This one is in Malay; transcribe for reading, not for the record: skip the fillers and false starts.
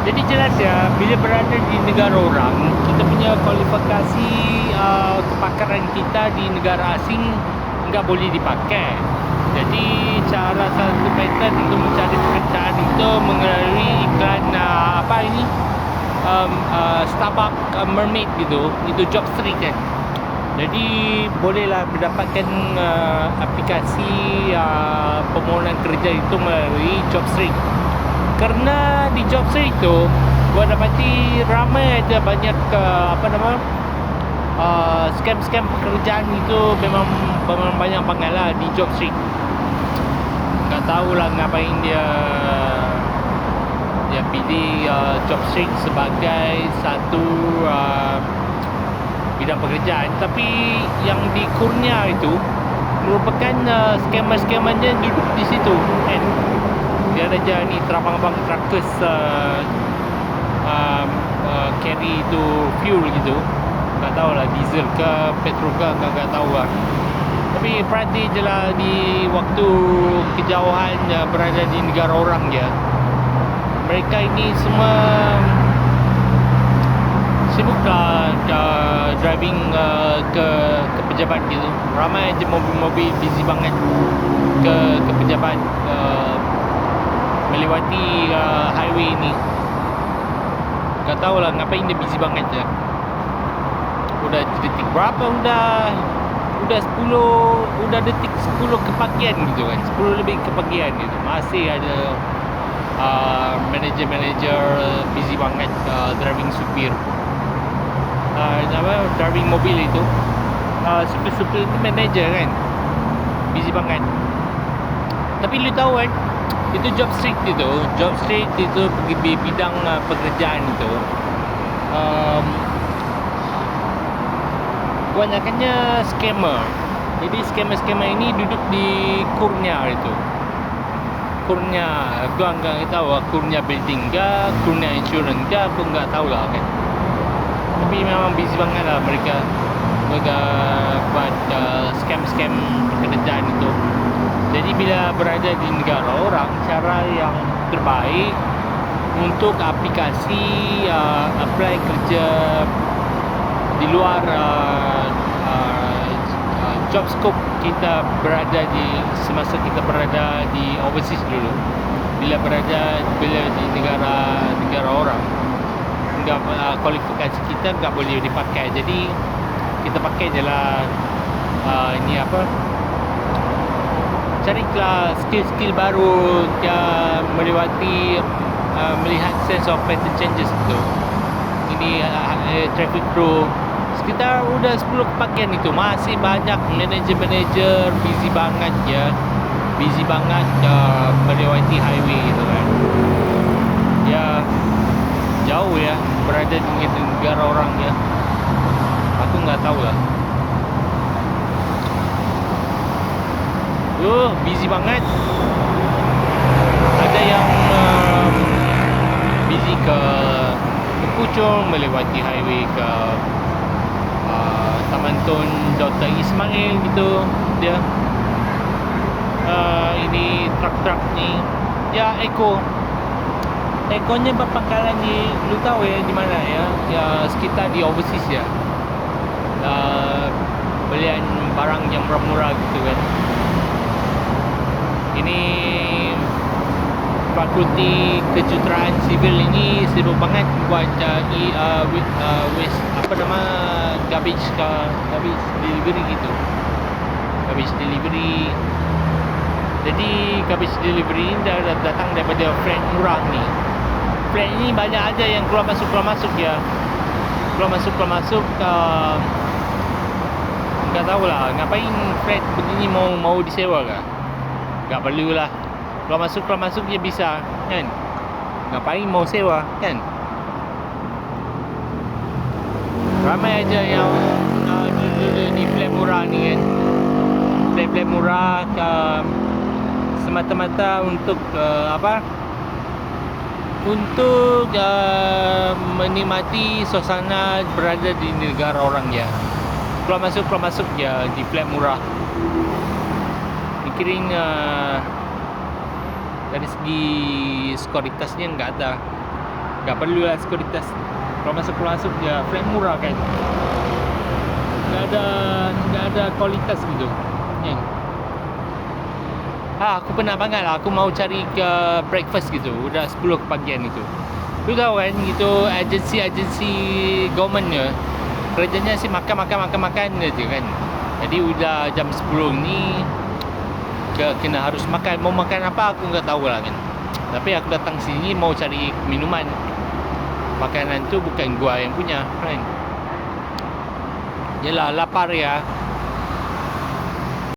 Jadi jelas ya, bila berada di negara orang, kita punya kualifikasi kepakaran kita di negara asing nggak boleh dipakai. Jadi cara satu method untuk mencari pekerjaan itu melalui iklan Starbucks Mermaid gitu, itu job street kan. Jadi bolehlah mendapatkan aplikasi permohonan kerja itu melalui job street. Kerana di job street itu gua dapati ramai ada banyak scam-scam pekerjaan itu memang banyak banget lah di job street. Tak tahulah ngapain dia pilih job street sebagai satu bidang pekerjaan. Tapi yang di Kurnia itu merupakan scammer-scammernya duduk di situ kan. Dia ada je ni abang-abang truckers carry itu fuel gitu. Tak tahulah diesel ke petrol ke tak tahu lah. Tapi perhati je lah di waktu kejauhan berada di negara orang je. Mereka ini semua sibuklah driving ke pejabat gitu. Ramai je mobil-mobil busy banget ke pejabat melewati highway ni. Tak tahulah ngapain dia busy banget je. Udah detik berapa udah 10 detik 10 kepagian gitu kan, 10 lebih kepagian gitu. Masih ada manager busy banget driving supir driving mobil itu. Supir itu manager kan, busy banget. Tapi lu tahu kan, itu job street itu bidang pekerjaan itu kebanyakannya scammer. Jadi scammer ini duduk di Kurnia itu. Kurnia, gua enggak tahu Kurnia building ke, Kurnia insurance ke, aku enggak tahu lah kan. Tapi memang busy banget lah mereka buat scam pekerjaan itu. Jadi bila berada di negara orang, cara yang terbaik untuk aplikasi apply kerja di luar job scope kita semasa kita berada di overseas dulu. Bila di negara orang, enggak kualifikasi kita enggak boleh dipakai. Jadi kita pakai je lah carilah skill baru, melewati melihat sense of pattern changes itu. Ini traffic crew sekitar udah 10 kepagian itu, masih banyak manager busy banget melewati highway itu kan. Ya jauh ya berada di negara orang ya. Aku nggak tahu lah. Busy banget. Ada yang busy ke Puchong, melewati highway ke Taman Tun Dr. Ismail gitu dia. Ini truk ni ya Econya berpangkalan di, lu tahu ya di mana ya? Ya sekitar di overseas ya. Belian barang yang murah-murah gitu kan. Ini Fakulti Kejuruteraan Sivil ini sibuk banget buat garbage delivery gitu. Garbage delivery. Jadi garbage delivery ini dah datang daripada flat murah ni. Flat ni banyak aja yang keluar masuk ya. Keluar masuk enggak tahulah ngapain flat begini mau disewa ke? Tak perlulah. Keluar masuk je bisa kan. Ngapain mau sewa kan? Ramai aja yang di flat murah ni kan. Flat murah semata-mata untuk untuk menikmati suasana berada di negara orang ya. Keluar masuk ya di flat murah. Pikirin dari segi sekuritasnya enggak ada. Tak perlulah sekuritas. Kalau masuk je flat murah kan. Tak ada kualitas gitu. Kan? Aku pernah banget lah. Aku mau cari ke breakfast gitu. Udah 10 kepagian itu. Lu tahu kan gitu, agensi government ni kerjanya si makan je kan. Jadi udah jam 10 ni kena harus makan. Mau makan apa aku enggak tahu lah kan. Tapi aku datang sini mau cari minuman. Makanan tu bukan gua yang punya kan. Yelah lapar ya.